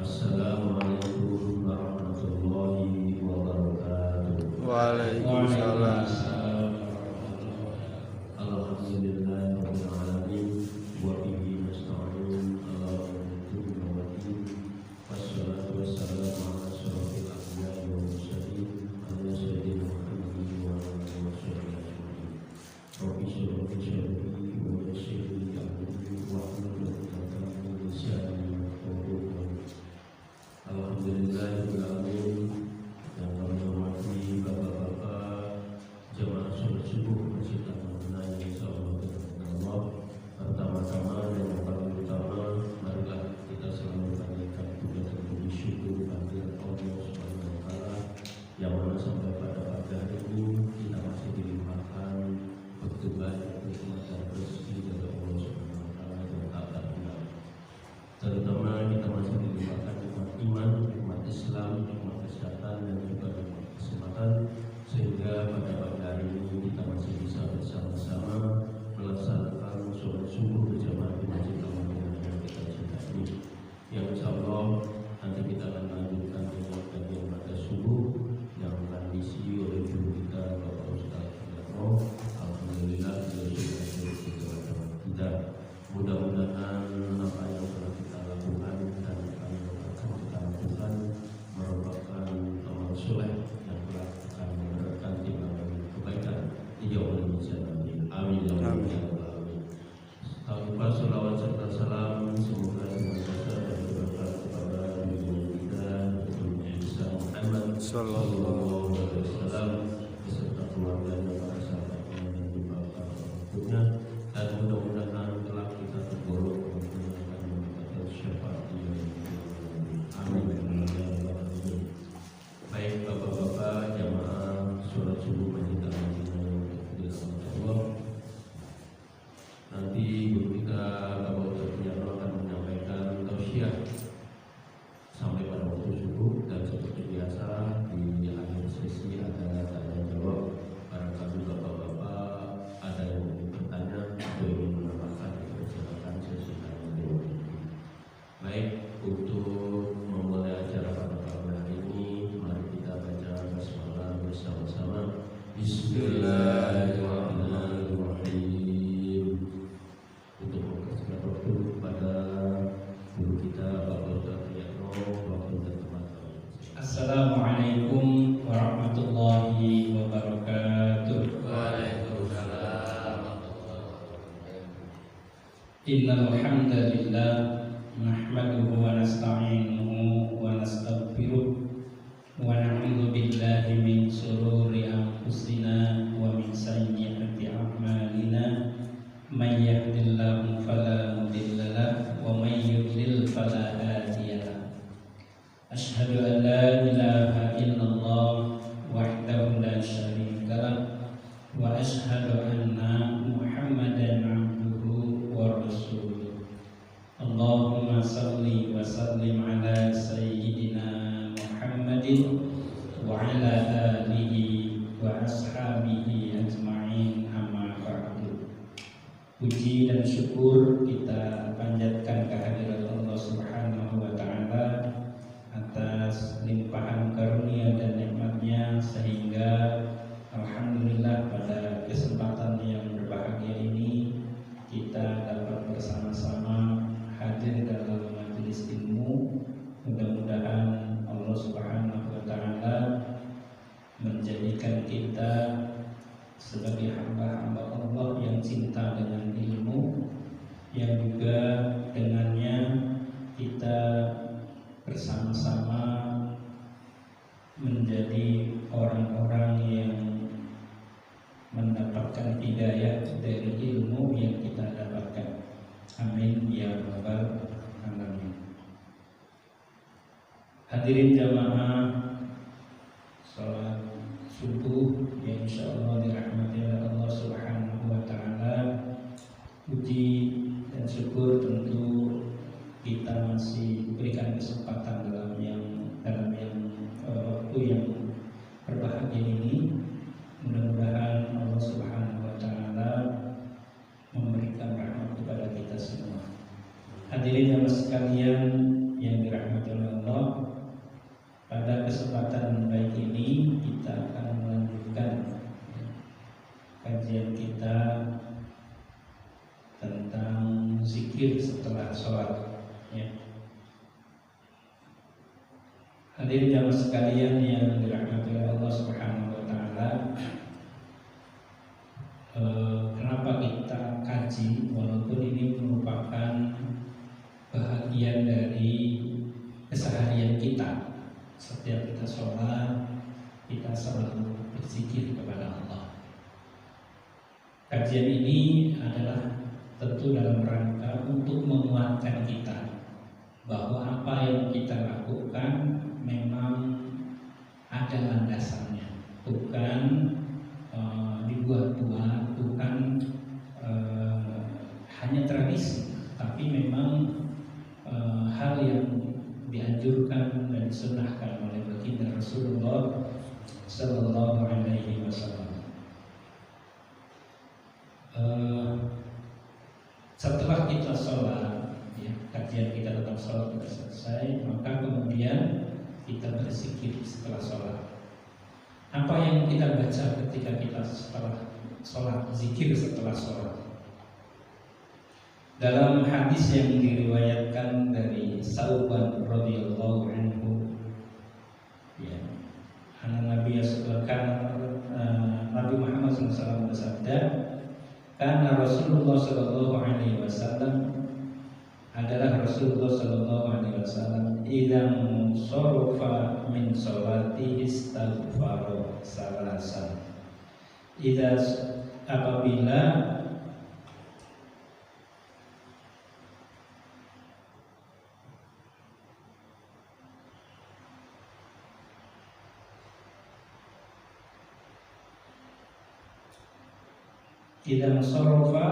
Assalamualaikum warahmatullahi wabarakatuh. Waalaikumsalam. Alhamdulillahirabbil alamin wa bihi nasta'in ala umuri waddin. Wassalatu wassalamu ala asyrofil anbiya'i wal mursalin ala sayyidina Muhammadin wa ala alihi wasallam. Rabbi shrah li sadri wa yassir li amri wahlul 'uqdatam min lisani yafqahu qawli. Alhamdulillahirabbil alamin. Yang kami hormati bapak-bapak jemaah sholat subuh Masjid Al-Madinah insyaallah Allah. Pertama-tama dan yang paling utama, marilah kita selalu panjatkan puja dan puji syukur kehadirat Allah Subhanahu wa taala yang mana sampai pada pagi hari ini kita masih dilimpahkan begitu banyak nikmat dan rezeki dari Allah Subhanahu wa taala yang tak terhingga. Terutama kita masih dilimpahkan nikmat iman, nikmat Islam, nikmat kesehatan dan juga nikmat kesempatan, sehingga pada pagi hari ini kita masih bisa bersama-sama melaksanakan sholat subuh berjamaah di Masjid Al-Madinah yang kita cintai ini. Yang insyaallah nanti kita akan lanjutkan dengan kajian pada subuh yang akan diisi oleh guru kita Bapak Ustaz Yatmo. Alhamdulillah beliau sudah hadir di tengah-tengah kita. Mudah-mudahan apa yang telah kita lakukan dan apa yang akan kita lakukan merupakan amal soleh yang telah akan menggerakkan timbangan kebaikan di yaumul qiyamah. Amin ya rabbal alamin. Tanpa selawat serta salam semoga senantiasa dan berkah kepada junjungan kita Nabi Muhammad sallallahu alaihi wasallam beserta keluarganya, para sahabatnya dan juga para pengikutnya, dan mudah-mudahan kelak kita tergolong yang akan mendapatkan syafaat di yaumul qiyamah. Amin ya rabbal alamin. Baik bapak-bapak jamaah sholat subuh Masjid Al-Madinah yang dirahmati Allah. Nanti guru kita Bapak Ustaz Yatmo akan menyampaikan tausiah sampai pada waktu subuh, dan seperti biasa di akhir sesi ada tanya jawab. Barangkali bapak-bapak ada yang ingin bertanya atau ingin menambahkan, silakan sesi tanya jawab. Baik, untuk memulai acara pada pagi hari ini, mari kita baca basmalah bersama-sama. Bismillahirrahmanirrahim. Untuk mempersingkat waktu kepada guru kita Bapak Ustaz Yatmo, waktu dan tempat. Assalamualaikum warahmatullahi wabarakatuh. Waalaikumsalam. Innal hamdalillah nahmaduhu wa nasta'inuhu wa nastaghfiruh wa na'udzu billahi min shururi anfusina wa min sayyiati a'malina. May yahdihillahu fala mudilla lahu wa may yudlil fala hadiya lahu. Asyhadu an la ilaha illallah wahdahu la syarika lahu wa asyhadu anna Muhammadan abduhu wa rasuluh. Allahumma salli wa sallim ala sayyidina Muhammadin wa ala alihi wa ashabihi ajma'in, amma ba'du. Puji dan syukur kita panjatkan kehadirat Allah Subhanahu wa taala atas limpahan karunia dan nikmatnya, sehingga alhamdulillah pada kesempatan yang berbahagia ini kita dapat bersama-sama hadir dalam majelis ilmu. Mudah-mudahan Allah Subhanahu wa taala menjadikan kita sebagai hamba-hamba Allah yang cinta dengan ilmu, yang juga dengannya kita bersama-sama menjadi orang-orang yang mendapatkan hidayah dari ilmu yang kita dapatkan. Amin ya rabbal alamin. Hadirin jamaah salat subuh yang insyaallah dirahmati oleh Allah Subhanahu wa taala. Puji dan syukur tentu kita masih diberikan kesempatan dalam waktu yang berbahagia ini. Mudah-mudahan Allah Subhanahu wa taala memberikan rahmat kepada kita semua. Hadirin jamaah sekalian yang dirahmati oleh Hadirin jamaah sekalian yang dirahmati oleh Allah Subhanahu wa taala. Kenapa kita kaji walaupun ini merupakan bahagian dari keseharian kita. Setiap kita sholat, kita selalu berzikir kepada Allah. Kajian ini adalah tentu dalam rangka untuk menguatkan kita bahwa apa yang kita lakukan memang ada landasannya, bukan dibuat-buat, bukan hanya tradisi, tapi memang hal yang dianjurkan dan disunnahkan oleh baginda Rasulullah Sallallahu Alaihi Wasallam. Setelah kita sholat, ya, kajian kita tentang sholat sudah selesai, maka kemudian kita berzikir setelah sholat. Apa yang kita baca ketika kita setelah sholat, zikir setelah sholat? Dalam hadis yang diriwayatkan dari Sauban radhiyallahu anhu, ya, Nabi Muhammad SAW bersabda, karena Rasulullah Sallallahu Alaihi Wasallam adalah Rasulullah Sallallahu Alaihi Wasallam idam sorofa min sholati istaghfaro salasan. Apabila idam sorofa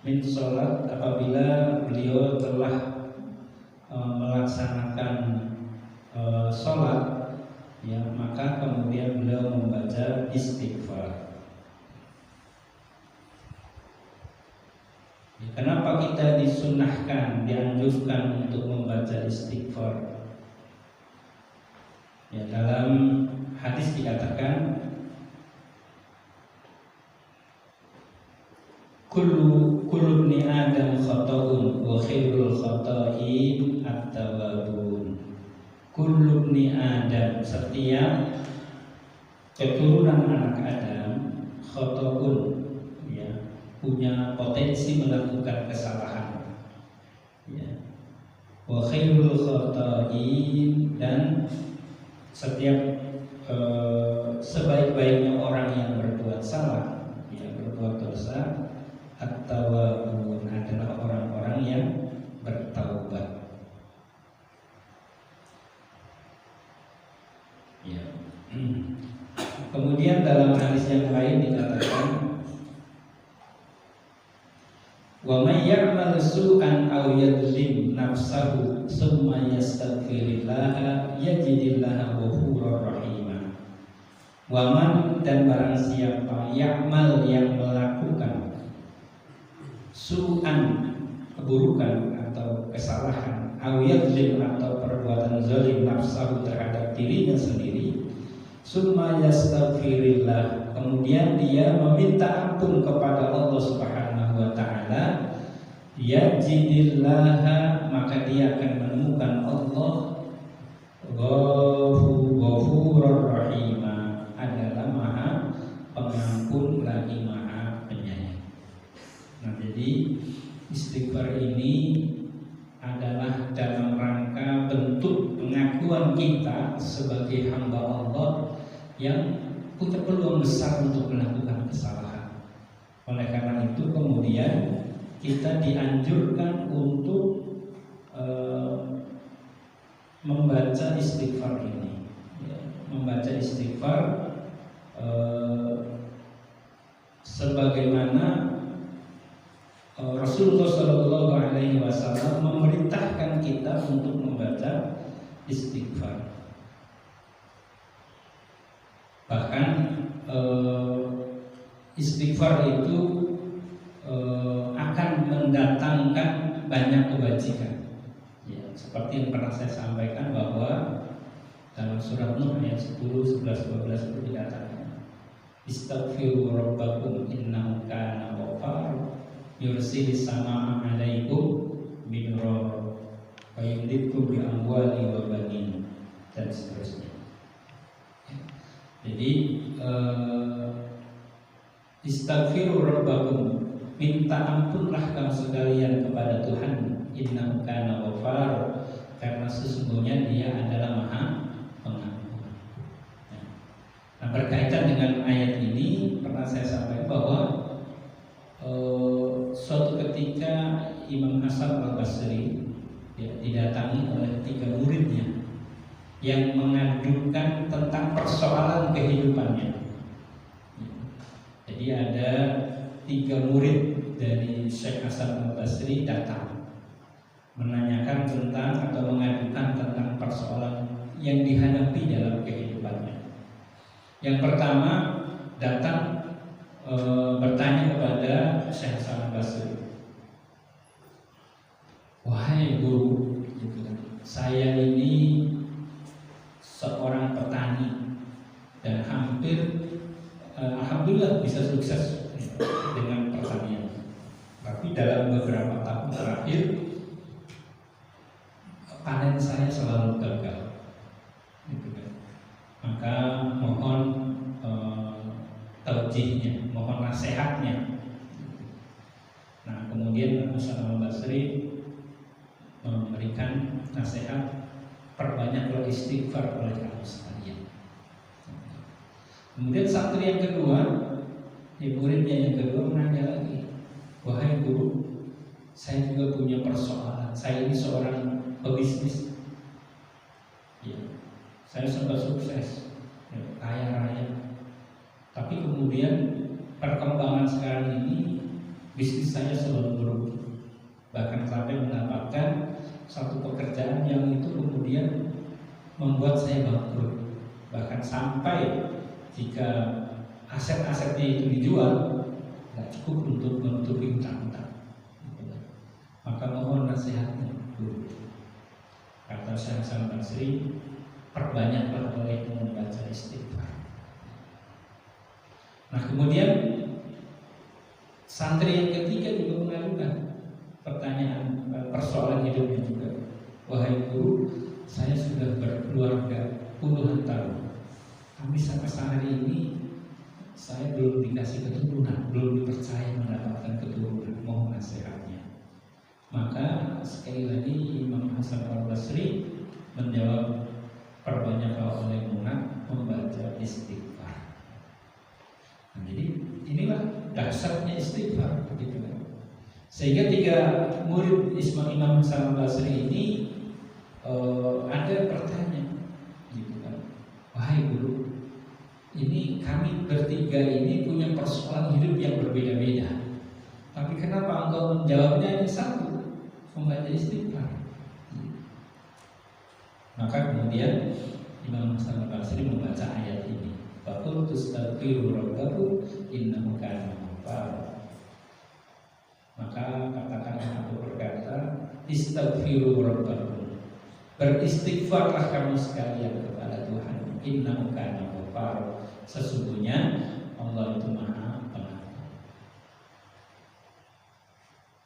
min sholat, apabila beliau telah melaksanakan sholat, ya, maka kemudian beliau membaca istighfar. Ya, kenapa kita disunnahkan, dianjurkan untuk membaca istighfar? Ya, dalam hadis dikatakan Kullu ibni Adam khata'un wa khairul khata'in at-tawwabun. Kullu ibni Adam, setiap keturunan anak Adam khata'un, ya, punya potensi melakukan kesalahan. Ya. Wa khairul khata'in, dan setiap sebaik-baiknya orang yang berbuat salah, ya, berbuat dosa, at-tawwabun adalah orang-orang yang bertaubat. Ya. Kemudian dalam hadis yang lain dikatakan, wa may ya'mal su'an aw yadhlim nafsahu tsumma yastaghfirillah yajidillaha ghafurur rahim. Wa man, dan barang siapa ya'mal, yang melakukan su'an, keburukan atau kesalahan, aw yadhlim, atau perbuatan zalim, nafsahu, terhadap dirinya sendiri, summa yastaghfirillah, kemudian dia meminta ampun kepada Allah Subhanahu wa taala, yajidillaha, maka dia akan menemukan Allah Ghafurur Rahim, adalah Maha Pengampun lagi Maha Penyayang. Nah, jadi istighfar ini adalah dalam rangka bentuk pengakuan kita sebagai hamba Allah yang punya peluang besar untuk melakukan kesalahan. Oleh karena itu kemudian kita dianjurkan untuk membaca istighfar ini, ya, membaca istighfar sebagaimana Rasulullah Shallallahu Alaihi Wasallam memerintahkan kita untuk membaca istighfar. Bahkan istighfar itu akan mendatangkan banyak kebajikan. Ya, seperti yang pernah saya sampaikan bahwa dalam surat Nuh ayat 10, 11, 12 itu dikatakan, Istaghfiru rabbakum innahu kana ghaffar yursilis samaa 'alaikum bidrara wa yumditkum bi amwali wa banin dan seterusnya. Jadi istaghfiru rabbakum, minta ampunlah kamu sekalian kepada Tuhan, innahu kana ghafar, karena sesungguhnya Dia adalah Maha Pengampun. Nah, berkaitan dengan ayat ini pernah saya sampaikan bahwa suatu ketika Imam Hasan al-Basri didatangi oleh 3 muridnya yang mengadukan tentang persoalan kehidupannya. Jadi ada 3 murid dari Syekh Hasan al-Basri datang menanyakan tentang atau mengadukan tentang persoalan yang dihadapi dalam kehidupannya. Yang pertama datang bertanya kepada Syekh Hasan al-Basri, wahai guru, saya ini seorang petani dan hampir alhamdulillah bisa sukses dengan pertanian. Tapi dalam beberapa tahun terakhir panen saya selalu gagal. Maka mohon taujihnya, mohon nasihatnya. Nah, kemudian Hasan al-Basri memberikan nasihat, perbanyaklah istighfar oleh kamu sekalian. Kemudian santri yang kedua, muridnya yang kedua menanya lagi, wahai guru, saya juga punya persoalan. Saya ini seorang pebisnis. Saya sempat sukses, kaya raya. Tapi kemudian perkembangan sekarang ini bisnis saya selalu merugi. Bahkan sampai mendapatkan satu pekerjaan yang itu kemudian membuat saya bangkrut. Bahkan sampai jika aset-asetnya itu dijual, tidak cukup untuk menutupi hutang-hutang. Maka mohon nasihatnya dulu. Kata Syekh Hasan al-Basri, perbanyaklah oleh membaca istighfar. Nah, kemudian santri yang ketiga juga mengadukan pertanyaan, persoalan hidupnya juga. Wahai guru, saya sudah berkeluarga puluhan tahun, tapi sampai hari ini saya belum dikasih keturunan, belum dipercaya mendapatkan keturunan. Mohon nasihatnya. Maka sekali lagi Imam Hasan al-Basri menjawab, perbanyaklah oleh membaca istighfar. Nah, jadi inilah dasarnya istighfar, begitu kan? Sehingga 3 murid Imam Hasan al-Basri ini ada pertanyaan, gitu kan? Wahai guru, ini kami bertiga ini punya persoalan hidup yang berbeda-beda. Tapi kenapa engkau menjawabnya hanya satu, membaca istighfar? Maka kemudian Imam Hasan al-Basri membaca ayat ini, faqul tastaghfiru rabbakum innahu kana ghafar. Maka katakanlah, aku berkata, istaghfiru rabbakum, beristighfarlah kamu sekalian kepada Tuhan, innahu kana ghafar, sesungguhnya Allah itu Maha Pengampun.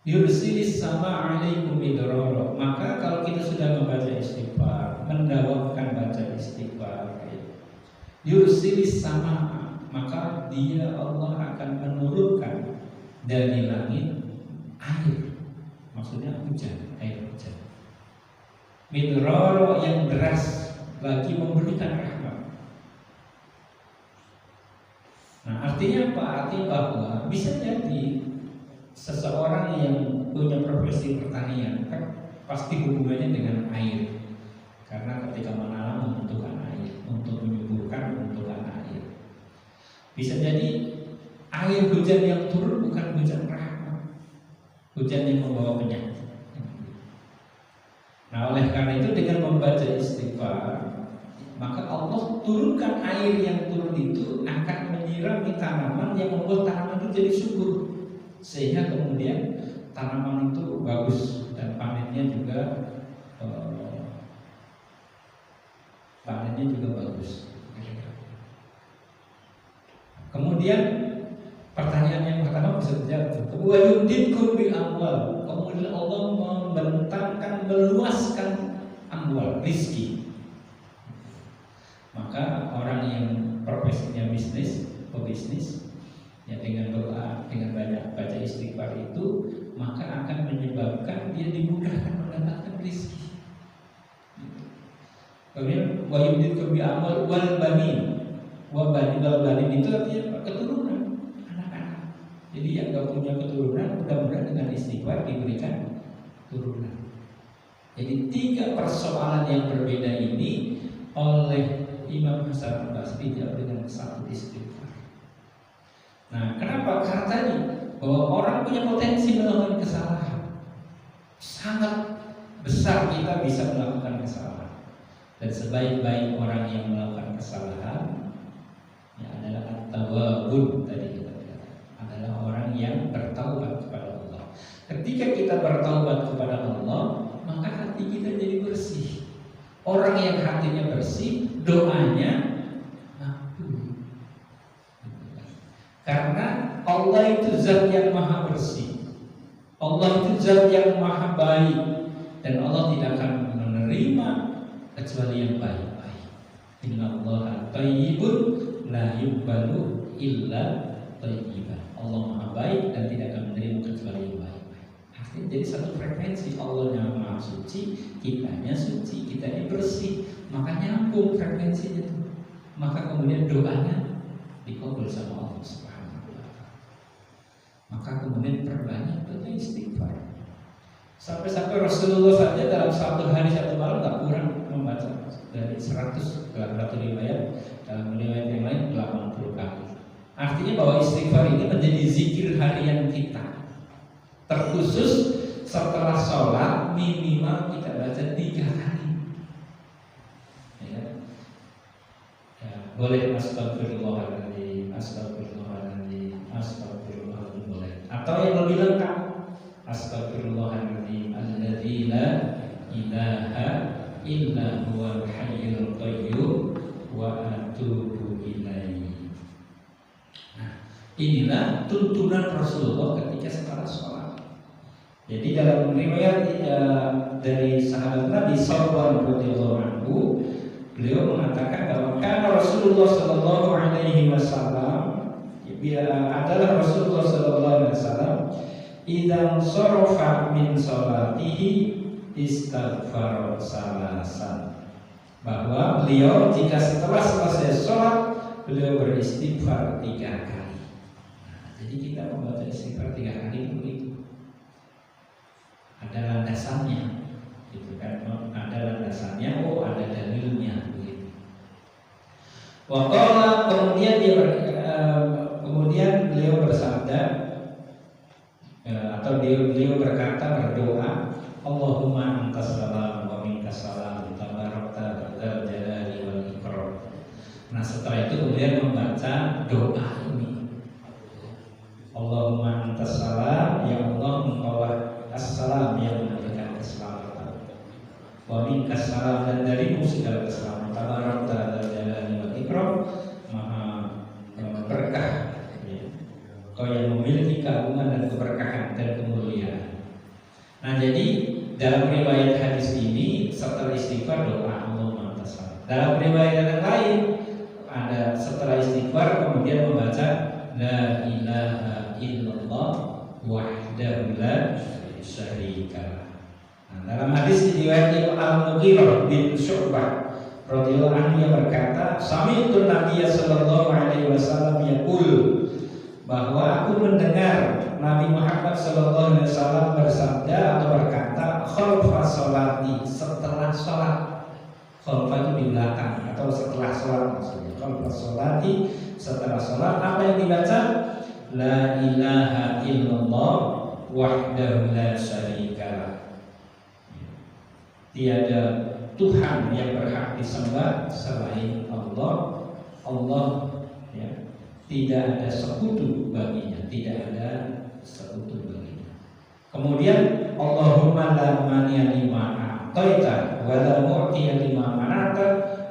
Yursilis sama alaikum midrara. Maka kalau kita sudah membaca istighfar, mendawamkan baca istighfar, yursilis sama, maka Dia Allah akan menurunkan dari langit air, maksudnya hujan, air hujan. Midrara yang deras, lagi memberikan rahmat. Nah, artinya apa? Artinya bahwa bisa jadi seseorang yang punya profesi pertanian kan pasti hubungannya dengan air, karena ketika menanam membutuhkan air, untuk menyuburkan membutuhkan air. Bisa jadi air hujan yang turun bukan hujan rahmat, hujan yang membawa penyakit. Nah, oleh karena itu dengan membaca istighfar, maka Allah turunkan air yang turun itu akan menyirami tanaman yang membuat tanaman itu jadi subur, sehingga kemudian tanaman itu bagus dan panennya juga bagus. Kemudian pertanyaan yang pertama bisa dijawab. Wa yumditkum bil amwal. Kemudian Allah membentangkan, meluaskan amwal, rizki. Maka orang yang profesinya bisnis, pebisnis, ya dengan doa, dengan banyak baca istighfar itu, maka akan menyebabkan dia dimudahkan mendapatkan rezeki. Kemudian wa yumditkum bi amal wal banin. Wa banin itu artinya keturunan, anak-anak. Jadi yang enggak punya keturunan, mudah-mudahan dengan istighfar diberikan keturunan. Jadi 3 persoalan yang berbeda ini oleh Imam Hasan Basri dijawab dengan 1 istighfar. Nah, kenapa? Karena tadi bahwa orang punya potensi melakukan kesalahan. Sangat besar kita bisa melakukan kesalahan. Dan sebaik-baik orang yang melakukan kesalahan ya adalah at-tawwabun, tadi kita katakan, adalah orang yang bertaubat kepada Allah. Ketika kita bertaubat kepada Allah, maka hati kita jadi bersih. Orang yang hatinya bersih, doanya makbul. Karena Allah itu zat yang maha bersih, Allah itu zat yang maha baik, dan Allah tidak akan menerima kecuali yang baik-baik. Innallaha thayyibun la yuqbalu illa thayyiban. Allah maha baik dan tidak akan menerima kecuali yang baik. Jadi satu frekuensi, Allahnya maha suci, kitanya suci, kitanya bersih, maka nyambung frekuensinya itu. Maka kemudian doanya dikabul sama Allah Subhanahu wa taala. Maka kemudian perbanyak baca istighfar. Sampai-sampai Rasulullah saja dalam 1 hari 1 malam tak kurang membaca dari 100 dalam satu riwayat, dalam riwayat yang lain 80 kali. Artinya bahwa istighfar ini menjadi zikir harian kita. Terkhusus setelah sholat minimal kita baca 3 kali. Ya. Ya, boleh astagfirullahaladzim, astagfirullahaladzim, astagfirullahaladzim boleh. Atau yang lebih lengkap, astagfirullahaladzim, alladzi la ilaha illa huwal hayyul qayyum wa atubu ilaihi. Nah, inilah tuntunan Rasulullah ketika setelah sholat. Jadi dalam riwayat dari sahabat Nabi Sallallahu radhiyallahu anhu, beliau mengatakan bahwa karena Rasulullah Sallallahu alaihi wasallam adalah Rasulullah Sallallahu alaihi wasallam idzan sarafa min salatihi istighfar salasan, bahwa beliau jika setelah selesai sholat beliau beristighfar 3 kali. Nah, jadi kita membaca istighfar 3 kali begitu. Ada landasannya, gitu kan? Ada landasannya, ada dalilnya, begitu. Waqala, kemudian kemudian beliau bersabda, atau beliau berkata, berdoa, Allahumma antas salam wa minkas salam, tabarakta dzal jalali wal ikram. Nah, setelah itu kemudian membaca doa ini, Allahumma antas salam, ya Allah engkau assalam yang memberikan keselamatan, wa minkas salam, dan darimu segala keselamatan, tabarakta dzal jalali wal ikram, maha berkah, ya. Kau yang memiliki keagungan dan keberkahan dan kemuliaan. Nah, jadi dalam riwayat hadis ini setelah istighfar doa Allahumma antas salam. Dalam riwayat yang lain ada setelah istighfar kemudian membaca la ilaha illallah wahdahu la syarika. Nah, dalam hadis riwayat Al-Mughirah bin Syu'bah radhiyallahu anhu yang berkata, sami'tu Nabiy sallallahu alaihi wasallam yaqul, bahwa aku mendengar Nabi Muhammad sallallahu alaihi wasallam bersabda atau berkata, khalfa sholati, setelah sholat. Khalfa itu di belakang atau setelah sholat maksudnya. Khalfa sholati, setelah sholat apa yang dibaca? La ilaha illallah wahdahu la syarika. Tiada Tuhan yang berhak disembah selain Allah. Allah, ya, tidak ada sekutu baginya, tidak ada sekutu baginya. Kemudian Allahumma la mani'a lima a'taita wa la mu'tiya lima mana'ta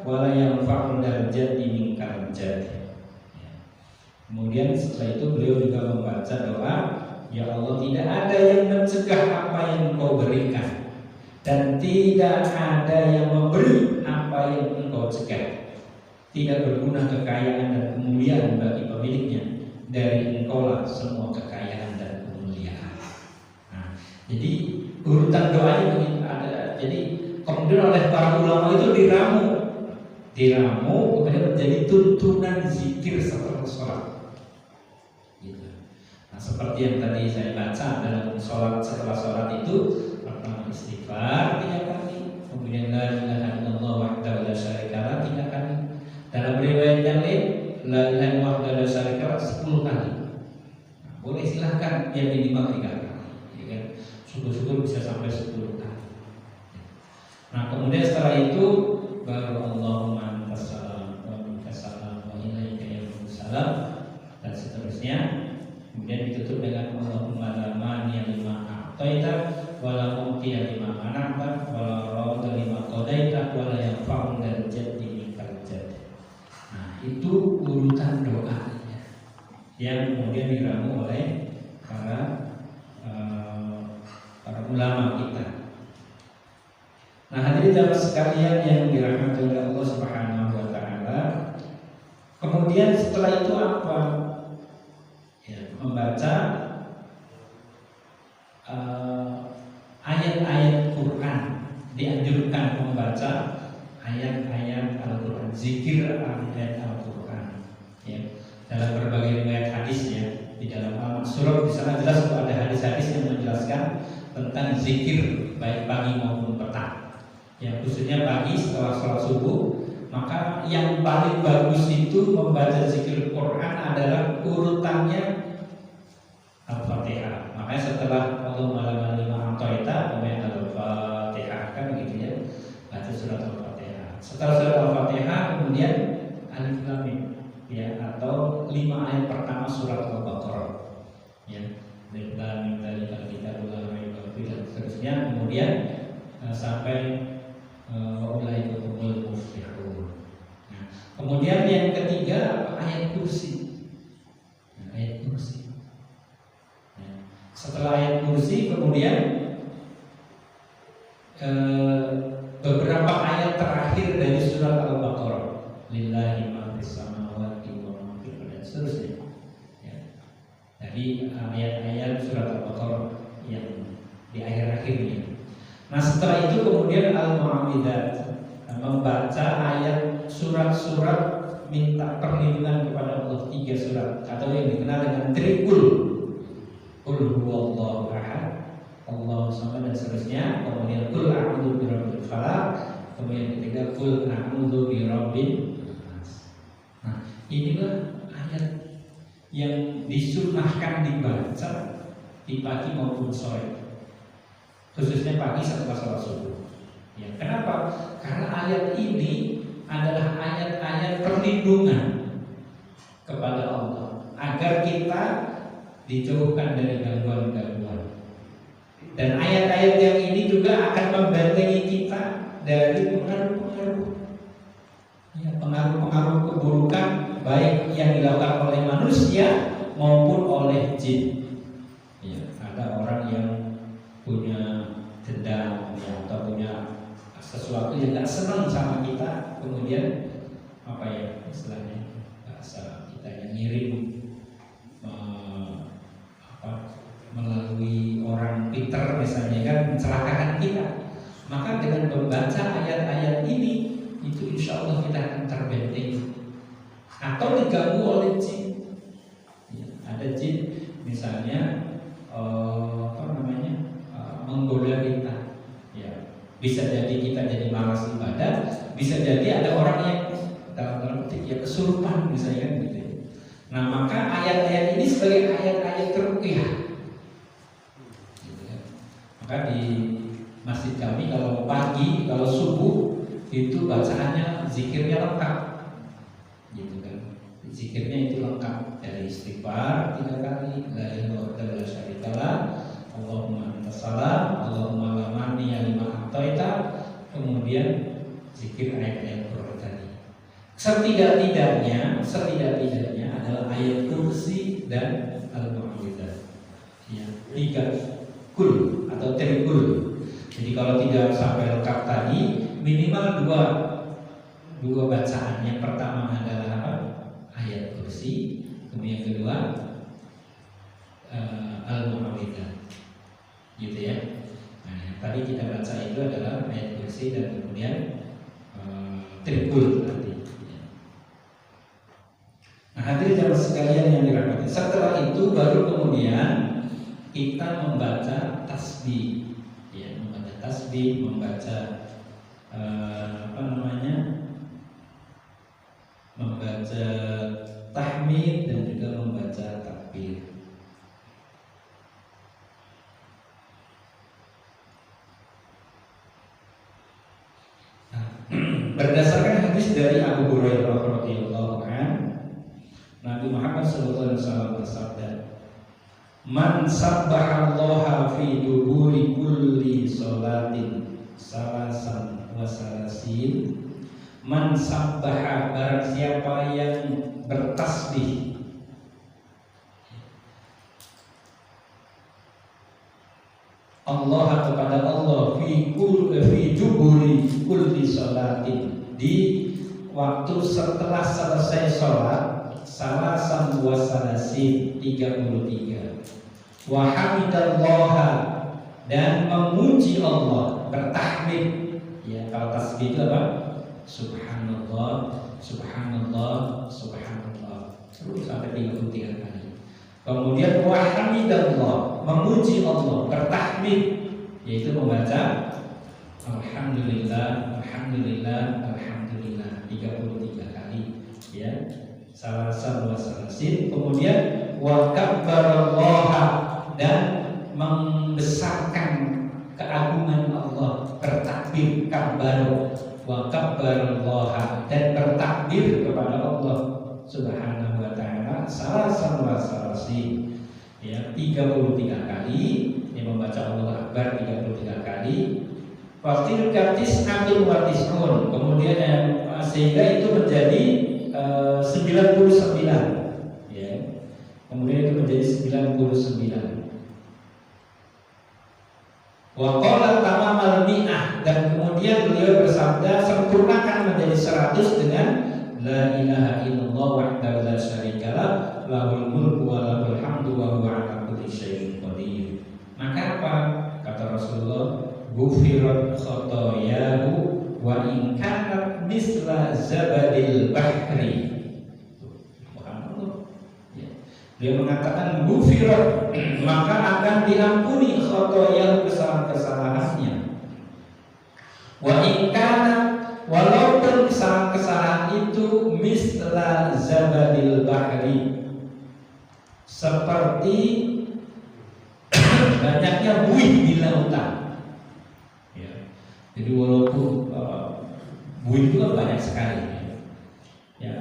wa la yanfa'u dzal jaddi minkal jaddi. Kemudian setelah itu beliau juga membaca doa, ya Allah, tidak ada yang mencegah apa yang Engkau berikan, dan tidak ada yang memberi apa yang Engkau cegah. tidak berguna kekayaan dan kemuliaan bagi pemiliknya. Dari engkaulah semua kekayaan dan kemuliaan. Nah, jadi urutan doanya begitu ada. Jadi kemudian oleh para ulama itu diramu kemudian menjadi tuntunan zikir setelah sholat. Gitu. Nah, seperti yang tadi saya baca dalam sholat, setelah sholat itu pertama istighfar 3 kali, kemudian la ilaha illallah wahdahu la syarikalah 3 kali. Dalam riwayat yang lain la ilaha illallah wahdahu la syarikalah 10 kali. Nah, boleh silahkan yang minimal 3 kali, ya kan? Syukur-syukur bisa sampai 10 kali. Nah, kemudian setelah itu baru Allahumma antas salam wa minkas salam wa ilaika yarji'us salam dan seterusnya. Kemudian ditutup dengan Allahumma la mani'a lima a'taita wa la mu'tiya lima mana'ta wa la radda lima qadaita wa la yanfa'u dzal jaddi minkal jadd. Nah, itu urutan doanya yang kemudian diramu oleh para ulama kita. Nah, hadirin jamaah sekalian yang dirahmati oleh Allah Subhanahu wa taala. Kemudian setelah itu apa? Ya, membaca ayat-ayat Quran. Dianjurkan membaca ayat-ayat Al-Quran, zikir ayat Al-Quran. Ya, dalam berbagai riwayat hadis ya, di dalam Al-Surah di sana jelas ada hadis-hadis yang menjelaskan tentang zikir baik pagi maupun petang. Ya, khususnya pagi setelah sholat subuh, maka yang paling bagus itu membaca zikir Quran adalah urutannya Al-Fatihah. Makanya setelah Allahumma lima a'taita Al-Fatihah kan gitu ya, baca surat Al-Fatihah. Setelah surat Al-Fatihah kemudian Alif Lam Mim ya, atau 5 ayat pertama surat Al-Baqarah. Ya, Alif Lam Mim dzalikal kitabul la raiba fihi dan seterusnya, kemudian sampai Nah, kemudian yang ketiga ayat kursi. Nah, ayat kursi. Nah, setelah ayat kursi kemudian beberapa ayat terakhir dari surat Al-Baqarah. Lillahi ma fis samawati wa ma fil ardi dan seterusnya. Ya. Jadi ayat-ayat surat Al-Baqarah yang di akhir-akhirnya. Nah, setelah itu kemudian Al-Mu'awwidzat, membaca ayat surat-surat minta perlindungan kepada Allah, 3 surat atau yang dikenal dengan trikul, Qul huwallahu ahad, Allahu samad dan seterusnya. Kemudian Qul a'udzu birabbil falaq, kemudian ketiga Qul a'udzu birabbin nas. Nah, inilah ayat yang disunnahkan dibaca di pagi maupun sore, khususnya pagi setelah sholat subuh. Ya, kenapa? Karena ayat ini adalah ayat-ayat perlindungan kepada Allah agar kita dijauhkan dari gangguan-gangguan. Dan ayat-ayat yang ini juga akan membentengi kita dari pengaruh-pengaruh, ya, pengaruh-pengaruh keburukan baik yang dilakukan oleh manusia maupun oleh jin. Ya, ada orang yang punya dendam ya, atau punya sesuatu yang gak senang sama kita, kemudian apa ya istilahnya bahasa kita yang ngirim melalui orang pinter misalnya kan mencelakakan kita. Maka dengan membaca ayat-ayat ini itu insya Allah kita akan terbentengi atau diganggu oleh jin. Ya, ada jin misalnya menggoda kita, ya, bisa jadi kita jadi malas ibadah, bisa jadi ada orang yang dalam petik ya kesurupan misalnya gitu. Nah, maka ayat-ayat ini sebagai ayat-ayat ruqyah. Gitu kan. Maka di masjid kami kalau pagi, kalau subuh itu bacaannya zikirnya lengkap, gitu kan. Zikirnya itu lengkap dari istighfar 3 kali, la ilaha illallah la syarikalah, Allahumma antas salam, Allahumma la mani'a lima a'taita, kemudian zikir ayat-ayat Quran tadi. Setidak-tidaknya adalah ayat kursi dan Al-Mu'awwidzat. Ya, 3 kul atau trikul. Jadi kalau tidak sampai lengkap tadi, minimal dua bacaan. Yang pertama adalah apa? Ayat kursi. Kemudian yang kedua Al-Mu'awwidzah, gitu ya. Nah, yang tadi kita baca itu adalah ayat kursi dan kemudian tribul nanti. Nah, hadirin jamaah sekalian yang dirahmati. Setelah itu baru kemudian kita membaca tasbih, ya, membaca tasbih, membaca membaca tahmid dan juga membaca takbir. Berdasarkan hadis dari Abu Hurairah radhiyallahu anhu, Nabi Muhammad sallallahu alaihi wasallam bersabda, "Man sabbahallaha fi duburi kulli sholatin salasan wa salasin." Man sabbaha, barang siapa yang bertasbih Allah kepada Allah fi duburi kulli sholatin, di waktu setelah selesai sholat, salasan wa salasin, 33, wa hamidallaha, dan memuji Allah, bertahmid. Ya, kalau tasbih itu apa? Subhanallah, subhanallah, subhanallah, terus sampai 33 kali. Kemudian wa hamidallah, memuji Allah, bertahmid, yaitu membaca alhamdulillah, alhamdulillah, alhamdulillah, 33 kali, ya. Salasan wa salasin. Kemudian wa kabbarallaha, dan membesarkan keagungan Allah, bertakbir, kabbar, wa kabbarallaha, dan bertakbir kepada Allah Subhanahu wa ta'ala, salasan wa salasin, ya, 33 kali. Dia membaca Allah Akbar 33 kali. Fatilka tis'atun wa tis'un, kemudian sehingga itu menjadi 99, ya. Kemudian itu menjadi 99. Wa qala tamamal mi'ah, dan kemudian beliau bersabda, sempurnakan menjadi 100 dengan la ilaha illallah wahdahu la syarikalah, lahul mulku wa lahul hamdu wa huwa ala kulli syai'in qadir. Maka apa? Kata Rasulullah, ghufirat khotoyahu wa in kanat misla zabadil bahri. Dia mengatakan ghufirat, maka akan diampuni khotoyahu, kesalahan-kesalahannya. Wa in kanat, walaupun kesalahan-kesalahan itu misla zabadil bahri, seperti banyaknya buih di lautan, ya. Jadi walaupun buih itu kan banyak sekali, ya.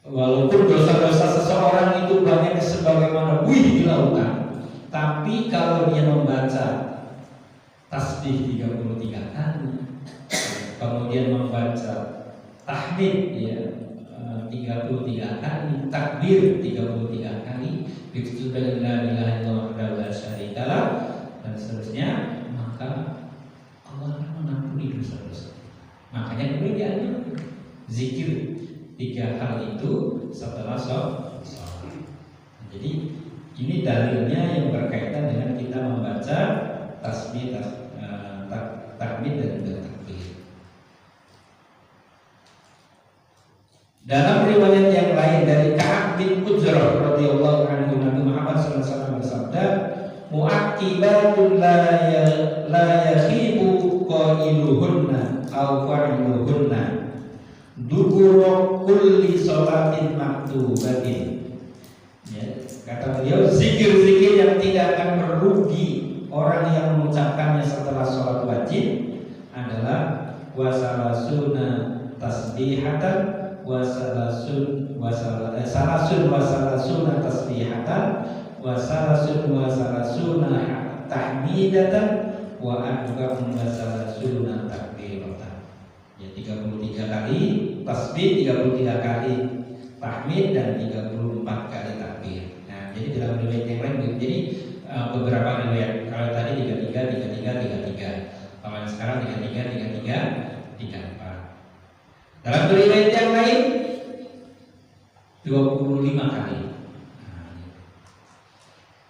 Walaupun dosa-dosa seseorang itu banyak sebagaimana buih di lautan, tapi kalau dia membaca tasbih 33 kali, kemudian membaca tahmid, ya, 33 kali, takbir 33 kali, begitu la ilaha illallah wa la syarikalah, dan seterusnya, maka Allah akan mengampuni dosa-dosa. Makanya kemudian dianjurkan zikir 3 hal itu setelah sholat. Jadi ini dalilnya yang berkaitan dengan kita membaca tasbih, tahmid dan juga takbir. Dalam riwayat yang lain dari Ka'ab bin Ujrah radhiyallahu anhu, Nabi Muhammad SAW bersabda, mu'aqibatun la yakhibu qailuhunna aw fa'iluhunna dubura kulli sholatin maktubatin. Ya, kata beliau, zikir-zikir yang tidak akan merugi orang yang mengucapkannya setelah sholat wajib adalah wasalasuna tasbihatan, salasun wasalasuna tasbihatan, wasalasuna tahmidatan, wa arba'un wasalasuna takbiratan. Ya, 33 kali tasbih, 33 kali tahmid, dan 34 kali takbir. Nah, jadi dalam riwayat yang lain, jadi beberapa riwayat. Kalau tadi 33, 33, 33. Kalau sekarang 33, 33, 34. Dalam riwayat yang lain 25 kali.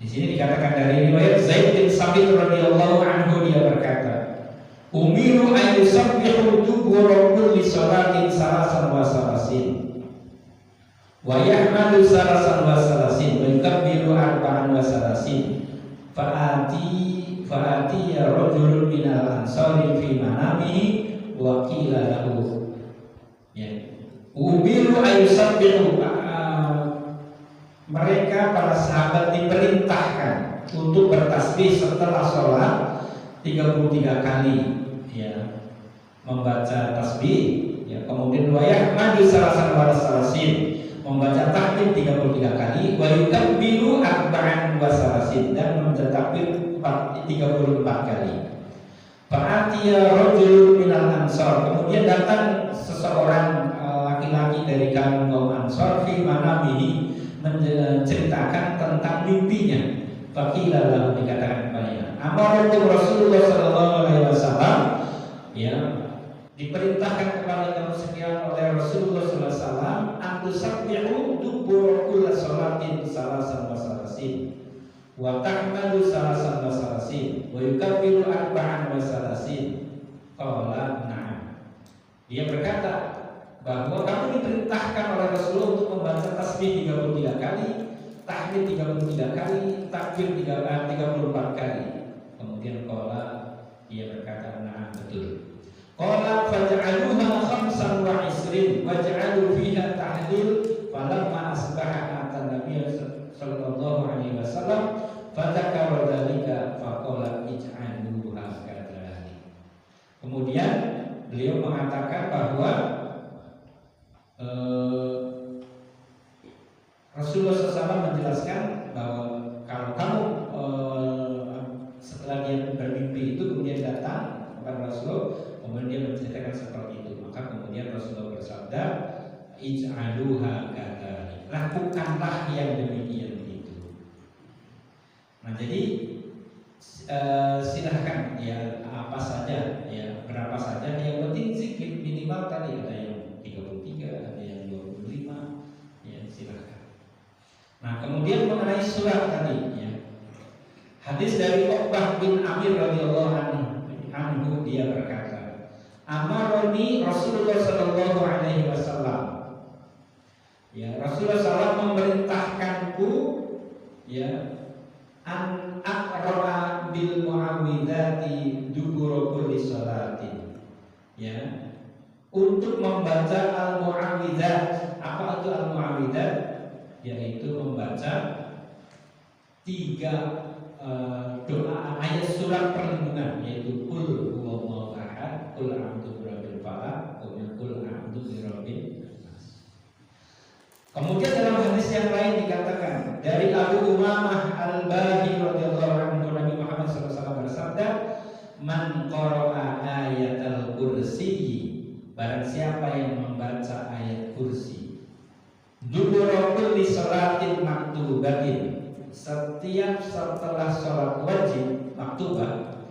Di sini dikatakan dari riwayat Zaid bin Sabit radhiyallahu anhu, dia berkata, "Umiru an yusabbihu dubura kulli salatin salasan wa salasin wa yahmadu salasan wa salasin wa yukabbiru arba'an wa salasin fa'ati ya rajulun minal ansari fi manamihi wa qila lahu." Ya. Umiru an yusabbihu, mereka para sahabat diperintahkan untuk bertasbih setelah sholat 33 kali, ya, membaca tasbih, ya, kemudian wa yahmadu salasan wa salasin, membaca tahmid 33 kali, wa yukabbiru arba'an wa salasin, dan membaca takbir 34 kali. Fa'atiya rajulun minal ansar, kemudian datang seseorang laki-laki dari kaum Ansar fi manamihi, menceritakan tentang mimpinya. Faqila lahu, dikatakan kepadanya, amarakum Rasulullah sallallahu alaihi wasallam, ya, diperintahkan kepada kamu sekalian oleh Rasulullah sallallahu alaihi wasallam, antusabbihu dubura kulli salatin salasan wa salasin wa tahmadu salasan wa salasin wa yukabbiru arba'an wa salasin. Qala na'am. Dia berkata bahwa kamu diperintahkan oleh Rasulullah untuk membaca tasbih 33 kali, tahmid 33 kali, takbir 34 kali. Kemudian qala, dia berkata, "Na'am, betul." Qala faj'aluha khamsan wa isrin waj'alu fiha tahlil falamma asbaha atan Nabiy sallallahu alaihi wasallam fadzakara dzalika faqala ij'aluha kadzalik. Kemudian beliau mengatakan bahwa Rasulullah SAW menjelaskan bahwa kalau kamu setelah dia bermimpi itu kemudian datang kepada Rasulullah, kemudian dia menceritakan seperti itu, maka kemudian Rasulullah bersabda, ij'aluha kadzalik, lakukanlah yang demikian itu. Nah, jadi silahkan, ya, apa saja, ya, berapa saja, yang penting zikir minimal tadi, ada yang 33, ada yang 25, ya, silahkan. Nah, kemudian mengenai surat tadi, ya, hadis dari Uqbah bin Amir radhiyallahu anhu, dia berkata, amaroni Rasulullah sallallahu alaihi wasallam, ya, Rasulullah SAW memerintahkanku, ya, an aqra bil mu'awwidzati dubura kulli salatin, ya, untuk membaca al-mu'awwidzat. Apa itu al-mu'awwidzat? Yaitu membaca 3 doa ayat surat perlindungan, yaitu qul huwallahu ahad, qul a'udzu birabbil falaq, qul a'udzu birabbin nas. Kemudian dalam hadis yang lain dikatakan dari Abu Umamah Al-Bahili radhiyallahu anhu, Nabi Muhammad SAW bersabda, man qara'a ayatal kursi, barang siapa yang membaca ayat kursi, dubura kulli salatin maktubatin, setiap setelah sholat wajib maktubah,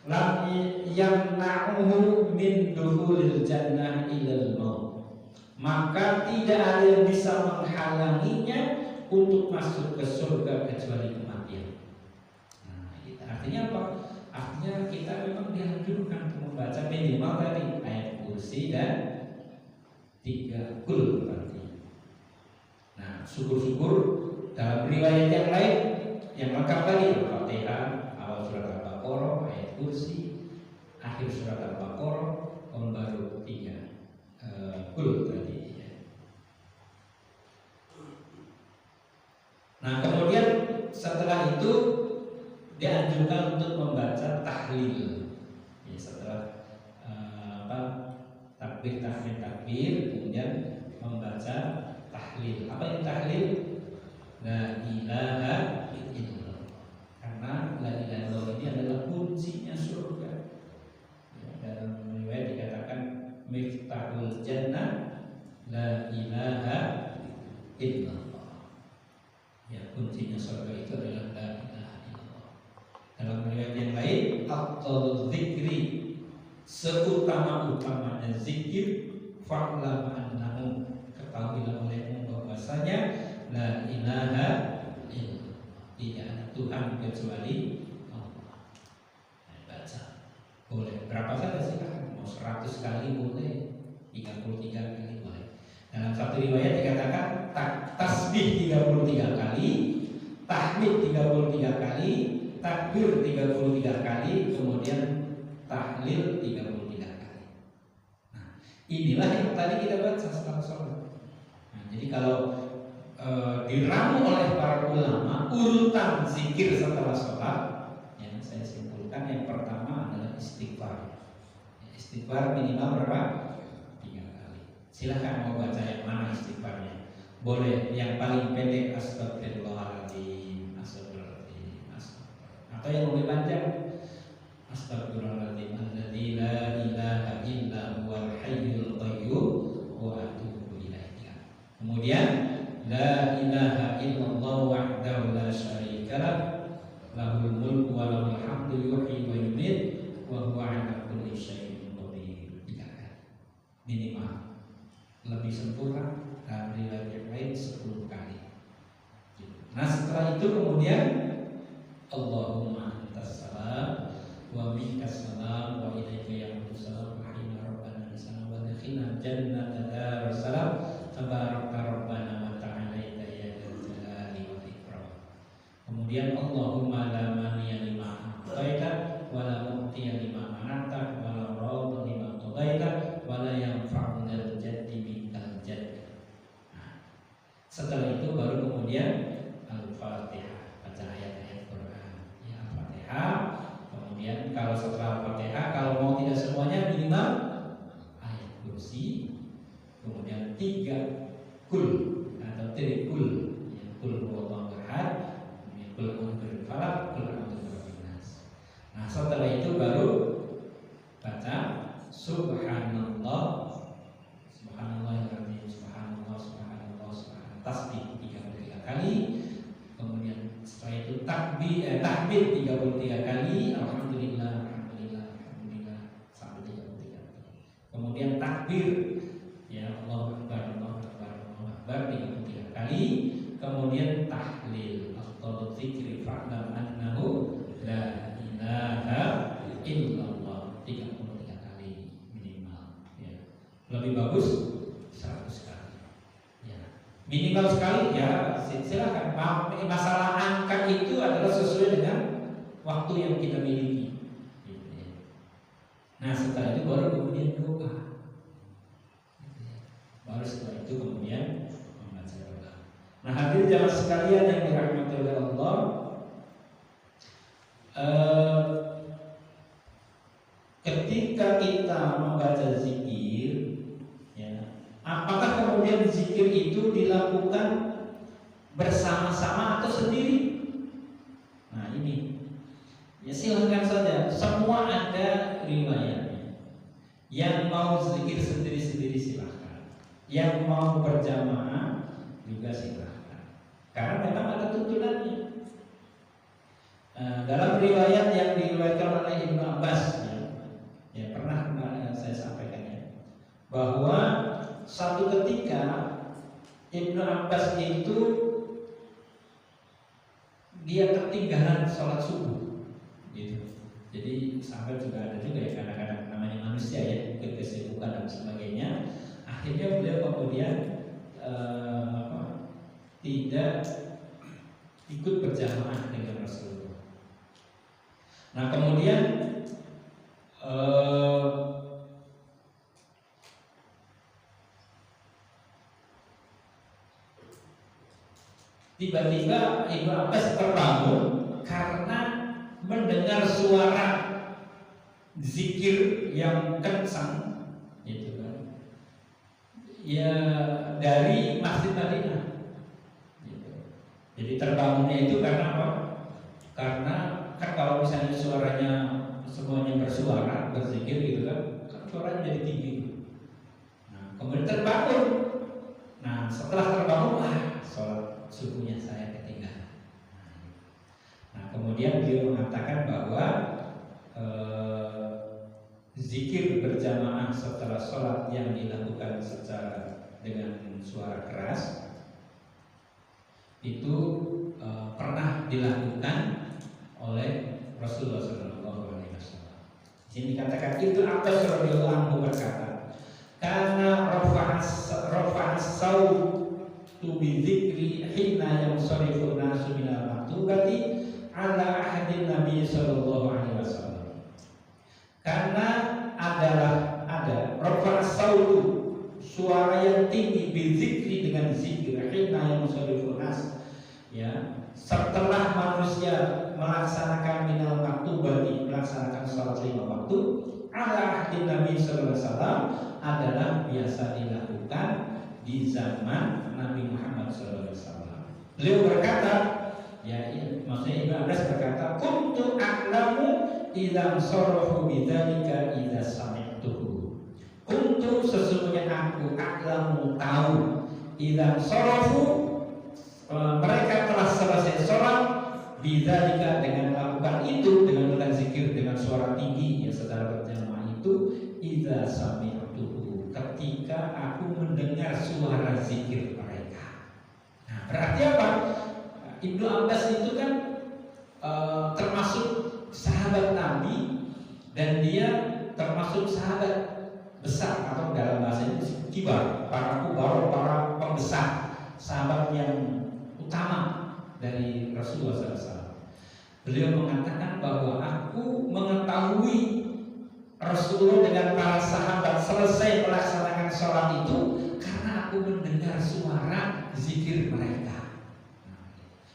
lam yamna'uhu min dukhulil jannah ilal maut, maka tidak ada yang bisa menghalanginya untuk masuk ke surga kecuali kematian. Nah, artinya apa? Artinya kita memang dianjurkan untuk membaca minimal tadi ayat kursi dan 3 kul berarti. Nah, syukur-syukur dalam riwayat yang lain yang lengkap tadi, Al-Fatihah, awal surat Al-Baqarah, ayat kursi, akhir surat Al-Baqarah, baru 3 kul tadi. Nah, kemudian setelah itu dianjurkan untuk membaca tahlil, ya, setelah takbir, kemudian membaca tahlil. Apa yang tahlil? La ilaha illallah. Karena la ilaha illallah ini adalah kuncinya surga. Ya, dalam riwayat dikatakan miftahul jannah la ilaha illallah. Ya, kuncinya surga itu adalah la ilaha illallah. Dalam riwayat yang lain, afdhalul dzikri, seutama-utamanya zikir fa'lam annahu, ketahuilah olehmu bahwasanya la ilaha illallah, tidak ada Tuhan kecuali Allah. Baca boleh berapa saja silakan, mau 100 kali boleh, 33 kali boleh. Dalam satu riwayat dikatakan tasbih 33 kali, tahmid 33 kali, takbir 33 kali, kemudian tahlil 33 kali. Nah, inilah yang tadi kita baca setelah sholat. Nah, jadi kalau diramu oleh para ulama urutan zikir setelah sholat, yang saya simpulkan yang pertama adalah istighfar. Istighfar minimal berapa? 3 kali. Silahkan mau baca yang mana istighfarnya. Boleh yang paling pendek astagfirullahaladzim, astagfirullahaladzim, astagfirullahaladzim. Atau yang lebih panjang astagfirullahaladzim alladzi la ilaha illa huwal hayyul qayyum wa atubu ilaihi. Kemudian la ilaha illallah wahdahu la syarika lah, lahul mulku wa lahul hamdu yuhyi wa yumiit wa huwa ala kulli syai'in qadir. 3 kali minimal. Lebih sempurna dari yang lain 10 kali. Nah setelah itu kemudian Allahumma antas salam wa minkas salam wa ilaika ya'udus salam wa hina rabbana bisalam wa dakhilna jannata darus salam tabarakta rabbana wa ta'alaita ya dzal jalali wal ikram. Kemudian Allahumma la maniya lima a'taita wa la mu'tiya lima mana'ta wa la radha lima qadaita wa la yanfa'u dzal jaddi minkal jadd. Setelah itu baru kemudian Al-Fatihah, baca ayat-ayat Quran. Ya, Al-Fatihah. Kemudian kalau setelah Al-Fatihah, kalau mau tidak semuanya minimal ayat kursi. Kemudian 3 kul atau 3 kul. Ya, kul huwallahu ahad, kul a'udzu falaq, kul a'udzu birabbin nas. Nah, setelah itu baru baca subhanallah, subhanallahirrahmanirrahim, subhanallah, subhanallah, subhanallah, tasbih 33 kali. Kemudian setelah itu tahmid 33 kali, alhamdulillah, alhamdulillah, alhamdulillah, sampai 33 kali. Kemudian takbir, ya Allahu akbar, Allahu akbar, Allahu akbar 33 kali. Kemudian tahlil, afdhalul dzikri fa'lam annahu la ilaha illallah 33 kali minimal. Ya. Lebih bagus 100 kali. Ya. Minimal sekali ya silakan. Masalah angka itu adalah sesuai dengan waktu yang kita miliki. Gitu ya. Nah setelah itu baru kemudian doa. Gitu ya. Baru setelah itu kemudian membaca doa. Nah hadirin jamaah sekalian yang dirahmati oleh Allah, ketika kita membaca zikir, ya, apakah kemudian zikir itu dilakukan bersama-sama atau sendiri? Nah ini, ya silahkan saja. Semua ada riwayatnya. Yang mau zikir sendiri-sendiri silahkan. Yang mau berjamaah juga silahkan. Karena memang ada tuntunannya. Dalam riwayat yang diriwayatkan oleh Ibnu Abbas, ya pernah saya sampaikan ya, bahwa satu ketika Ibnu Abbas itu dia ketinggalan sholat subuh, gitu. Jadi sampai juga ada juga ya kadang-kadang namanya manusia ya, mungkin kesibukan dan sebagainya. Akhirnya beliau kemudian tidak ikut berjamaah dengan Rasulullah. Nah kemudian tiba-tiba Ibnu Abbas terbangun karena mendengar suara zikir yang kencang, gitu kan? Ya dari Masjid Madinah. Gitu. Jadi terbangunnya itu karena apa? Karena kan kalau misalnya suaranya semuanya bersuara, berzikir gitu kan suaranya jadi tinggi. Nah kemudian terbangun. Nah setelah terbangun, sholat subuhnya saya ketinggalan. Nah kemudian beliau mengatakan bahwa zikir berjamaah setelah masalah sholat yang dilakukan secara dengan suara keras itu pernah dilakukan oleh Rasulullah SAW. Di sini dikatakan itu Abbas radhiyallahu anhu berkata, karena rafa'as sautu bi dzikri hina yansarifu nasu minal maktubati ala ahadin Nabi sallallahu alaihi wasallam. Karena ada rafa'as sautu, suara yang tinggi bi dzikri dengan zikir hina yansarifu nas, ya, setelah manusia melaksanakan minal maktubati, melaksanakan salat 5 waktu, ala ahdi Nabi sallallahu alaihi wasallam adalah biasa dilakukan di zaman Nabi Muhammad sallallahu alaihi wasallam. Beliau berkata, maksudnya Ibnu Abbas berkata, kuntu a'lamu idza sarafu bidzalika idza sami'tuhu. Kuntu sesungguhnya aku a'lamu tahu idza sarafu mereka telah selesai sholat bidzalika dengan melakukan itu, dengan melakukan zikir dengan suara tinggi yang secara berjamaah itu idza sami'tuhu, ketika aku mendengar suara zikir mereka. Nah, berarti apa? Ibnu Abbas itu kan termasuk sahabat Nabi dan dia termasuk sahabat besar atau dalam bahasa ini kibar, para kubar, para pembesar, sahabat yang utama dari Rasulullah SAW. Beliau mengatakan bahwa aku mengetahui Rasulullah dengan para sahabat selesai melaksanakan sholat itu karena aku mendengar suara zikir mereka.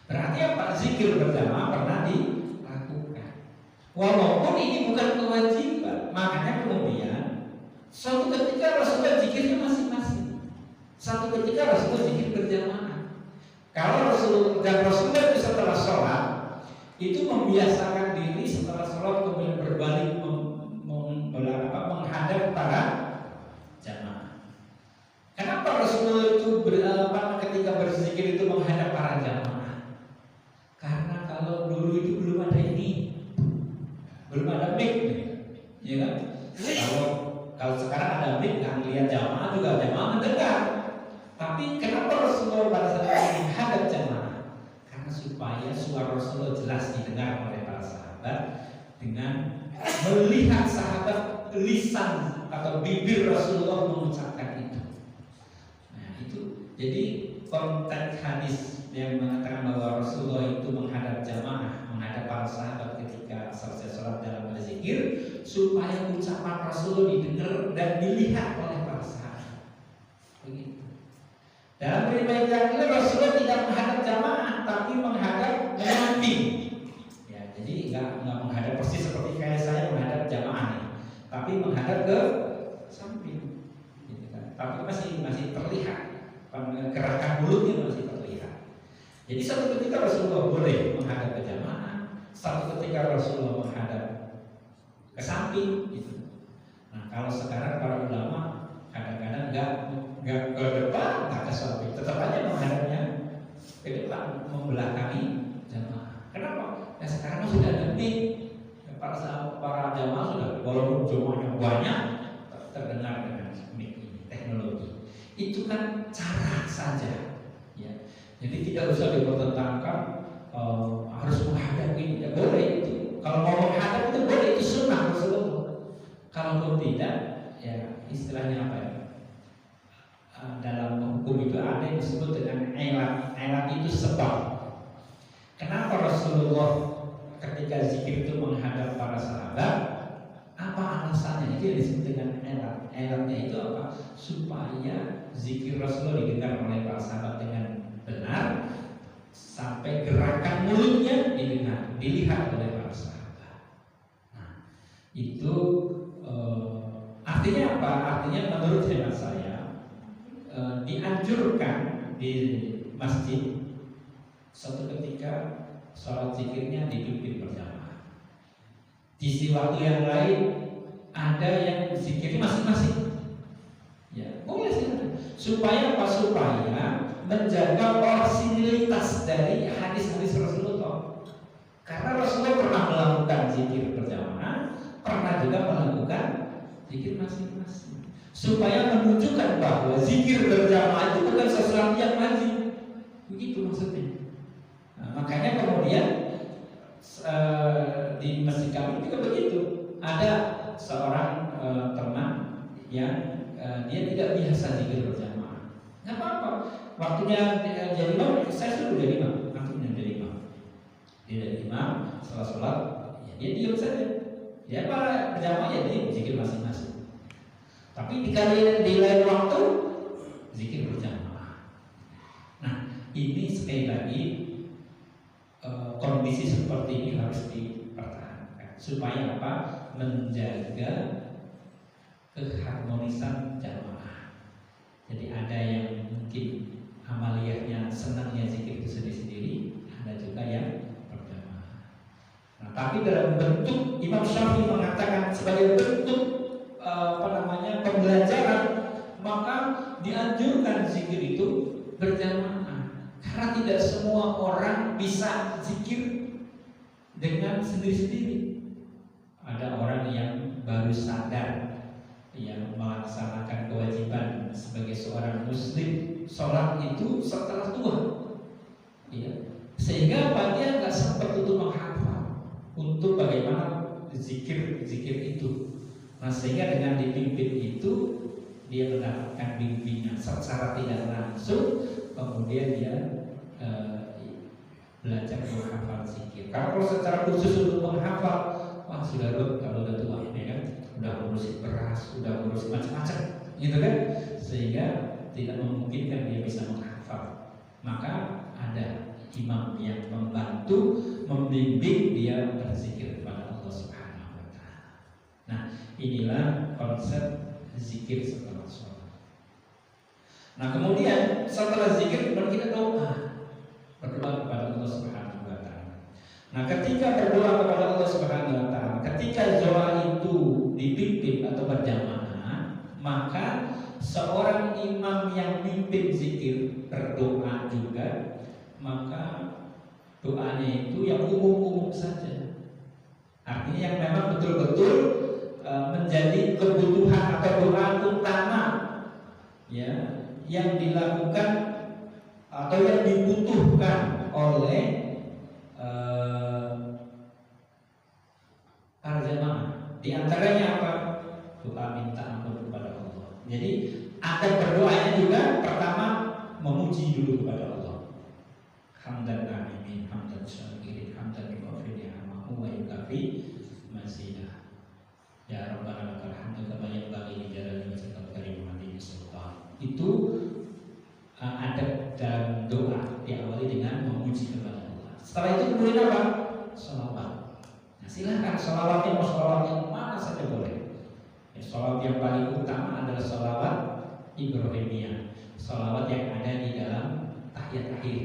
Berarti apa? Zikir berjamaah pernah dilakukan. Walaupun ini bukan kewajiban, makanya kemudian suatu ketika Rasulullah zikirnya masing-masing. Satu ketika Rasulullah zikir berjamaah. Kalau Rasulullah itu setelah sholat itu membiasakan diri setelah sholat kemudian berbalik menghadap para jamaah. Kenapa Rasulullah itu ketika berzikir itu menghadap para jamaah? Karena kalau dulu itu belum ada ini, belum ada mic, ya kan? Kalau sekarang ada mic, kan lihat jamaah juga jamaah mendengar. Tapi kenapa Rasulullah pada saat itu menghadap jamaah? Karena supaya suara Rasulullah jelas didengar oleh para sahabat dengan melihat sahabat lisan atau bibir Rasulullah mengucapkan itu. Nah itu jadi konteks hadis yang mengatakan bahwa Rasulullah itu menghadap jamaah, menghadap para sahabat ketika selesai sholat dalam berzikir, supaya ucapan Rasulullah didengar dan dilihat oleh para sahabat. Begitu. Dalam riwayat yang lain Rasulullah tidak menghadap jamaah tapi menghadap menyamping. Ya, jadi enggak menghadap persis seperti kayak saya menghadap jamaah nih, tapi menghadap ke samping. Gitu kan. Tapi masih terlihat, gerakan mulutnya masih terlihat. Jadi satu ketika Rasulullah boleh menghadap ke jamaah, satu ketika Rasulullah menghadap ke samping. Gitu. Nah, kalau sekarang para ulama kadang-kadang enggak ke depan, enggak ke samping, tetap aja menghadapnya ke depan, membelakangi jamaah. Kenapa? Ya sekarang sudah ada mic, para jamaah sudah, walaupun jumlahnya banyak, terdengar dengan mic ini, teknologi. Itu kan cara saja, ya. Jadi tidak usah dipertentangkan harus menghadap ini, ya boleh itu. Kalau mau menghadap itu boleh, itu sunnah Rasulullah. Kalau tidak, ya istilahnya apa ya? Dalam hukum itu ada yang disebut dengan elat. Elat itu sebab. Kenapa Rasulullah ketika zikir itu menghadap para sahabat? Apa alasannya? Itu yang disebut dengan elat. Elatnya itu apa? Supaya zikir Rasulullah didengar oleh para sahabat dengan benar, sampai gerakan mulutnya didengar, dilihat oleh para sahabat. Nah, itu artinya apa? Artinya menurut hemat saya dianjurkan di masjid suatu ketika sholat zikirnya dipimpin berjamaah. Di waktu yang lain ada yang zikirnya masing-masing. Ya, boleh sih. Supaya apa? Supaya menjaga orisinilitas dari hadis-hadis Rasulullah. Karena Rasulullah pernah melakukan zikir berjamaah, pernah juga melakukan zikir masing-masing. supaya menunjukkan bahwa zikir berjamaah itu bukan sesuatu yang wajib. Begitu maksudnya. Nah, makanya kemudian di masjid kami juga begitu. Ada seorang teman yang dia tidak biasa zikir berjamaah. Nggak apa-apa. Waktunya jadi imam, saya suruh jadi imam. Waktunya jadi imam. Dia jadi imam, setelah sholat, ya dia diam saja. Ya para berjamaah ya dia zikir masing-masing. Tapi di lain waktu zikir berjamaah. Nah, ini sekali lagi kondisi seperti ini harus dipertahankan supaya apa? Menjaga keharmonisan jamaah. Jadi ada yang mungkin amaliyahnya senangnya zikir itu sendiri-sendiri, ada juga yang berjamaah. Nah, tapi dalam bentuk Imam Syafi'i mengatakan sebagai bentuk pembelajaran, maka dianjurkan zikir itu berjamaah. Karena tidak semua orang bisa zikir dengan sendiri-sendiri. Ada orang yang baru sadar yang melaksanakan kewajiban sebagai seorang muslim, sholat itu setelah tua, ya. Sehingga dia nggak sempat untuk menghafal untuk bagaimana zikir itu. Nah, sehingga dengan dipimpin itu dia mendapatkan bimbingan secara tidak langsung, kemudian dia belajar menghafal zikir. Kalau secara khusus untuk menghafal, wah sudah kalau udah tua ini kan, udah ngurusin beras, udah ngurusin macam-macam, gitu kan, sehingga tidak memungkinkan dia bisa menghafal. Maka ada imam yang membantu, membimbing dia berzikir kepada Allah Subhanahu wa Ta'ala. Nah, inilah konsep zikir setelah sholat. Nah, kemudian setelah zikir kita doa, berdoa kepada Allah Subhanahu wa Ta'ala. Nah, ketika berdoa kepada Allah Subhanahu wa Ta'ala, ketika doa itu dipimpin atau berjamaah, maka seorang imam yang pimpin zikir berdoa juga, maka doanya itu yang umum-umum saja. Artinya yang memang betul-betul menjadi kebutuhan atau doa utama, ya, yang dilakukan atau yang dibutuhkan oleh para jamaah. Di antaranya apa? Doa minta ampun kepada Allah. Jadi ada berdoanya juga, pertama memuji dulu kepada Allah. Hamdan na'imiin, hamdan syakirin, hamdan yuwafi ni'amahu wa yukafi mazidah. Ya Rabbana lakal hamdu kama yanbaghi li jalali wajhikal karim wa li sultan. Itu ada dalam doa, diawali dengan memuji kepada Allah. Setelah itu kemudian apa? Sholawat. Nah, silakan sholawatnya mau sholawat yang mana saja boleh. Ya, sholawat yang paling utama adalah sholawat Ibrahimiyah, sholawat yang ada di dalam tahiyat akhir.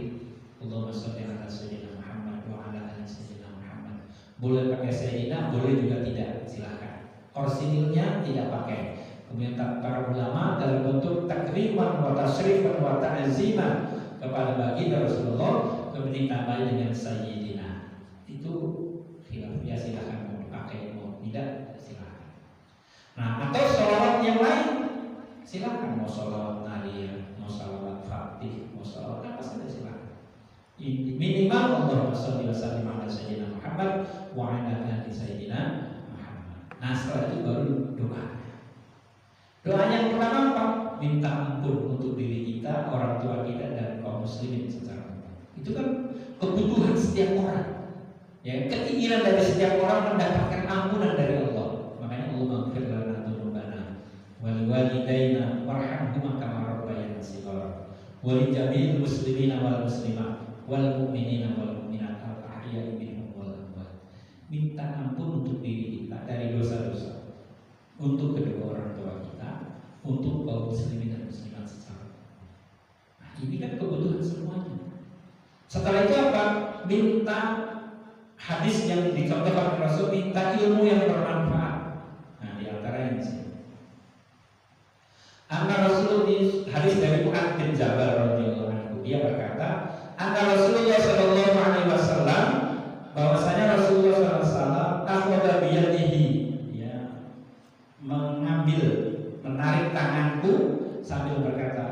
Allahumma sholli ala sayyidina Muhammad wa ala ali sayyidina Muhammad. Boleh pakai sayyidina, boleh juga tidak, silakan. Korsinilnya tidak pakai. Kemudian para ulama dalam bentuk takriman wa tasrifan wa ta'ziman kepada baginda Rasulullah, kemudian tambah dengan sayyidina. Itu khilafiyah, silakan mau dipakai mau tidak, silakan. Nah, atau sholawat yang lain silakan, mau sholawat nariyah, mau sholawat fatih, mau sholawat apa saja silakan. Minimal Allahumma sholli wa sallim ala sayyidina Muhammad wa ala ali sayyidina Muhammad. Nah, setelah itu baru doa. Doa yang pertama apa? Minta ampun untuk diri kita, orang tua kita, dan kaum muslimin secara umum. Itu kan kebutuhan setiap orang. Ya, keinginan dari setiap orang mendapatkan ampunan dari Allah. Makanya Allah maghfir lana dzunubana wal walidayna warhamhuma kama rabbayana shighara wa li jami'il muslimina wal muslimat wal mu'minina wal mu'minat al ahya'i minhum wal amwat. Minta ampun untuk diri kita dari dosa-dosa, untuk kedua orang tua kita, untuk kaum muslimin dan muslimat secara. Nah, ini kan kebutuhan semuanya. Setelah itu apa? Minta hadis yang dicontohkan Rasul, minta ilmu yang bermanfaat. Nah, di antaranya di sini. Anna Rasul, di hadis dari Mu'adz bin Jabal radhiyallahu anhu, dia berkata, anna Rasulullah sallallahu alaihi wasallam, bahwasanya Rasulullah sallallahu alaihi wasallam akhadha biyadihi, ya, mengambil, menarik tanganku sambil berkata,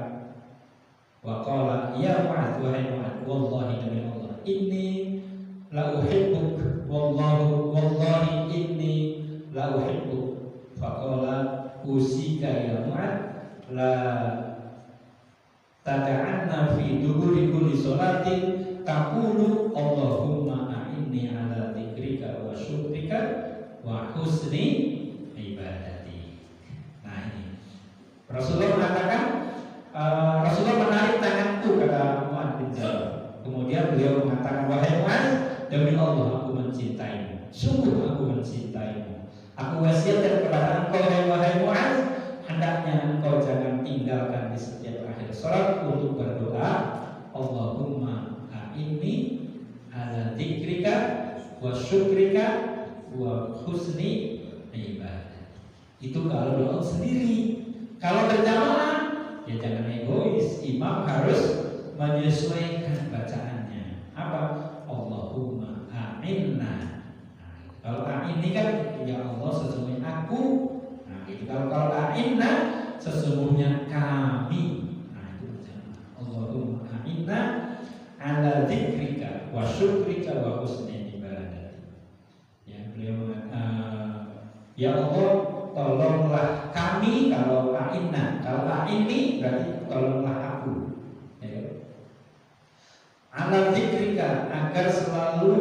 wa qala ya Mu'adz, wahai Mu'adz, wallahi demi Allah, inni la uhibbuk, wallahi inni la uhibbuk. Faqala usika ya Mu'adz la tada'anna fi duburi kulli sholatin taqulu Allahumma a'inni ala dzikrika wa syukrika wa husni ibadati. Nah ini Rasulullah mengatakan, Rasulullah menarik tanganku, kata Mu'adz bin Jabal. Kemudian beliau mengatakan, wahai Mu'adz, demi Allah aku mencintaimu, sungguh aku mencintaimu. Aku wasiatkan kepada engkau wahai Mu'adz, hendaknya engkau jangan tinggalkan di setiap akhir sholat untuk berdoa, Allahumma a'inni ala dzikrika wa syukrika wa husni ibadah. Itu kalau doa sendiri. Kalau berjamaah ya jangan egois. Imam harus menyesuaikan bacaannya. Apa? Allahumma a'inna. Nah, kalau a'inni kan ya Allah sesungguhnya aku. Nah, itu kalau a'inna sesungguhnya kami. Nah, itu berjamaah. Allahumma a'inna ala dzikrika wa syukrika wa husni ibadah. Ya, beliau ya Allah, tolonglah kami. Kalau a'inna, kalau a'inni berarti tolonglah aku. Ya. Ala dzikrika, agar selalu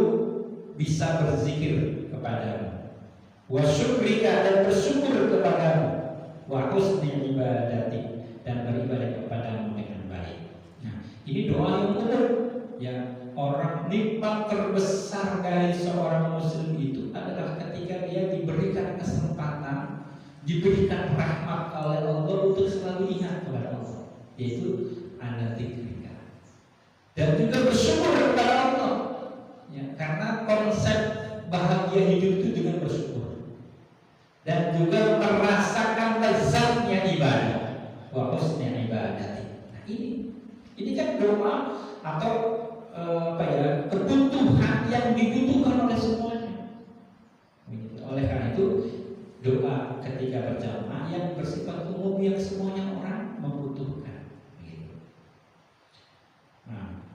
bisa berzikir kepadamu. Wa syukrika, dan bersyukur kepadamu. Wa husni ibadati, dan beribadah kepadamu dengan baik. Nah, ini doa yang umum. Ya, orang nikmat terbesar dari seorang muslim itu adalah ketika dia diberikan kesempatan, diberikan rahmat oleh Allah untuk selalu ingat kepada Allah, yaitu ala dzikrika, dan juga bersyukur kepada Allah. Ya, karena konsep bahagia hidup itu dengan bersyukur dan juga merasakan lezatnya ibadah, wa husni ibadati. Nah, ini kan doa atau kebutuhan yang dibutuhkan oleh semuanya. Oleh karena itu doa ketika berjamaah yang bersifat umum yang semuanya orang membutuhkan. Nah,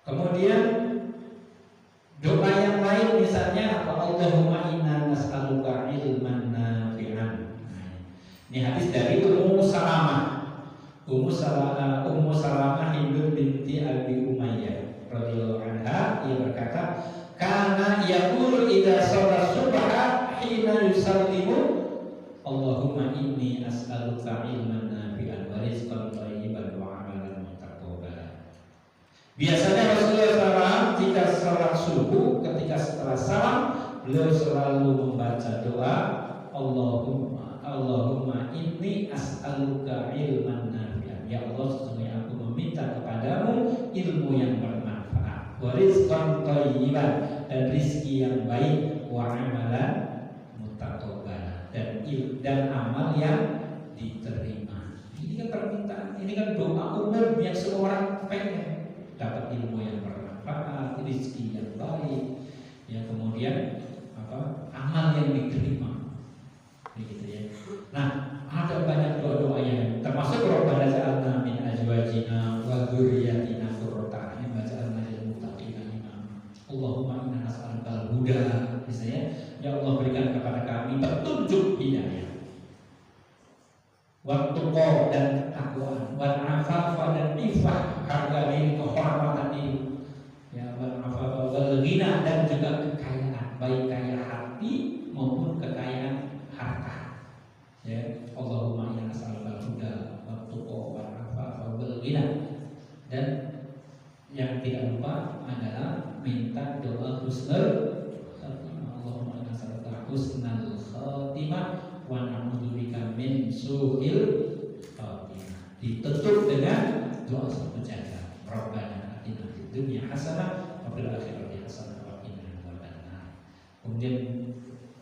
kemudian doa yang lain misalnya apa? Allahumma inna nas'aluka ilman nafi'an. Ini hadis dari Ummu Salamah. Ummu Salamah Hindu binti Abi Umayyah radhiyallahu anha, ia berkata, "Kana yaqulu idza shalla subha hina yusallimu, Allahumma inni as'aluka ilman nafi'an wa rizqan thayyiban wa 'amalan mutaqabbalan." Biasanya Rasulullah SAW jika salat subuh, ketika setelah salam, beliau selalu membaca doa, Allahumma inni as'aluka ilman nafi'an. Ya Allah, sesungguhnya aku meminta kepadamu ilmu yang bermanfaat, wa rizqan thayyiban, dan rizki yang baik, wa amalan mutaqabbalan, dan amal yang diterima. Ini kan permintaan, ini kan doa umum yang semua orang pengen dapat ilmu yang bermanfaat, rizki yang baik, ya, kemudian amal yang diterima. Begitu ya. Nah, ada banyak doa-doa yang termasuk Rabbana ja'alna min azwajina wa dzurriyyatina qurrata a'yun waj'alna lil muttaqina imama. Allahumma inna nas'aluka al-huda. Misalnya, ya Allah, berikan kepada kami petunjuk hidayah, wa tuqa, dan ketakwaan, wal afafa, dan ifah, harga diri, kehormatan diri, ya, wal afafa wal ghina, dan juga kekayaan, baik kaya hati maupun kekayaan harta. Ya, Allahumma inna nas'aluka al-huda wa tuqa wal afafa wal ghina. Dan yang tidak lupa adalah minta doa husnul khatimah. Allahumma inna nas'aluka husnul khatimah wa na'udzubika min su'il khatimah. Ditutup dengan doa satu jaga. Rabbana atina fid dunya hasanah wa fil akhirati hasanah wa qina adzabannar. Kemudian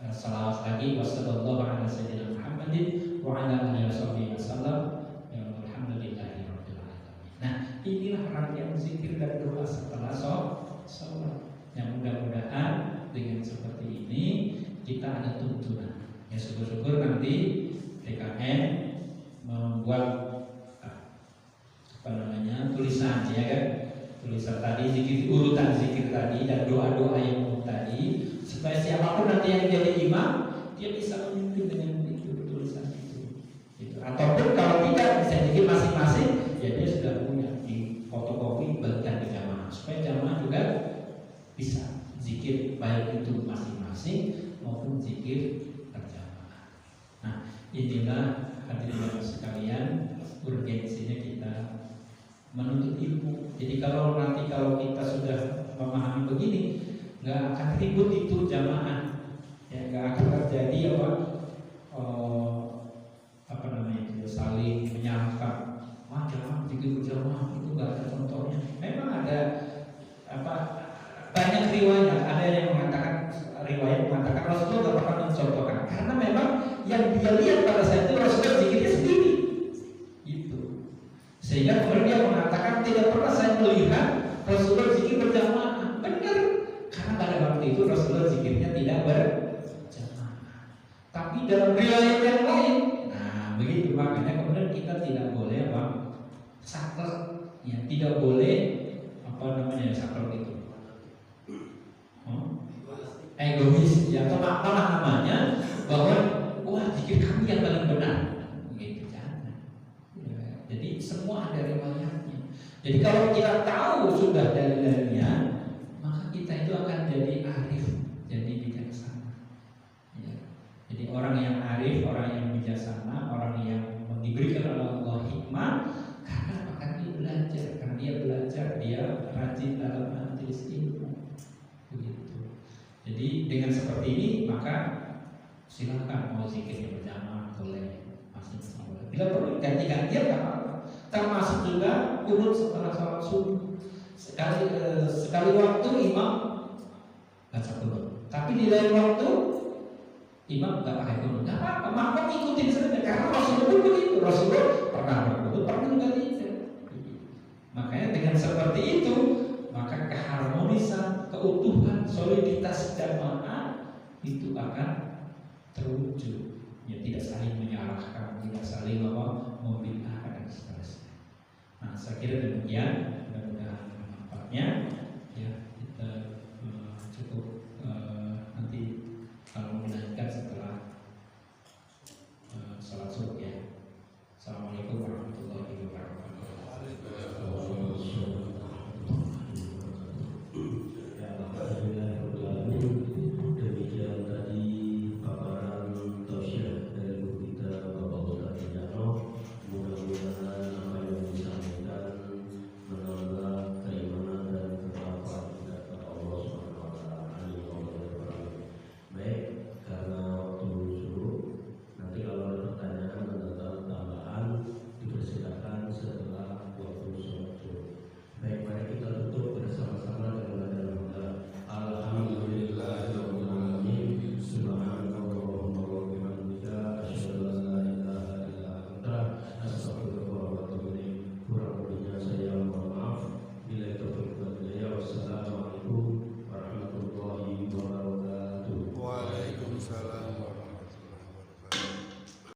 salawat lagi, wassallallahu ala sayyidina Muhammadin wa ala alihi wasallam. Alhamdulillahirabbil alamin. Nah, inilah rangkaian zikir dan doa setelah sholat. Yang mudah-mudahan dengan seperti ini kita ada tuntunan. Ya syukur-syukur nanti TKN membuat tulisan, ya kan? Tulisan tadi, urutan zikir tadi dan doa-doa yang tadi, supaya siapapun nanti yang jadi imam dia bisa memimpin dengan itu tulisan itu. Ataupun kalau tidak bisa zikir masing-masing, ya dia sudah punya di fotokopi bagian di jamaah, supaya jamaah juga bisa zikir baik itu masing-masing maupun zikir berjamaah. Nah, inilah hadirin sekalian urgensinya kita menuntut ilmu. Jadi kalau kita sudah memahami begini, nggak akan ribut itu jamaah, ya nggak akan terjadi saling menyalahkan. Wah, jamaah zikir berjamaah itu nggak ada contohnya. Memang ada banyak riwayat, ada yang mengatakan Rasulullah tidak pernah mencontohkan, karena memang yang dia lihat pada saat itu Rasulullah zikirnya sendiri. Sehingga kemudian dia mengatakan tidak pernah saya melihat Rasulullah zikir berjamaah. Benar, karena pada waktu itu Rasulullah zikirnya tidak berjamaah. Tapi dalam riwayat yang lain, nah begitu, makanya kemudian kita tidak boleh saklek, ya tidak boleh saklek itu egois, ya atau apalah namanya, bahwa wah zikir kami yang paling benar. Jadi semua ada riwayatnya. Jadi kalau kita tahu sudah dalilnya, maka kita itu akan jadi arif, jadi bijaksana. Ya. Jadi orang yang arif, orang yang bijaksana, orang yang diberikan oleh Allah hikmah, karena dia belajar, dia rajin dalam majelis ilmu. Begitu. Jadi dengan seperti ini maka silakan mau zikirnya berjamaah boleh, masing-masing boleh. Bila perlu ganti-gantian nggak apa-apa. Termasuk juga kunut setelah sholat subuh. Sekali waktu imam baca kunut, tapi di lain waktu imam nggak pakai kunut. Nggak apa-apa, makmum ikutin saja karena Rasulullah begitu. Rasulullah pernah berkunut, pernah juga tidak. Makanya dengan seperti itu, maka keharmonisan, keutuhan, soliditas jamaah itu akan terwujud. Ya tidak saling menyalahkan, tidak saling membid'ahkan dan seterusnya. Nah, saya kira demikian, mudah-mudahan manfaatnya.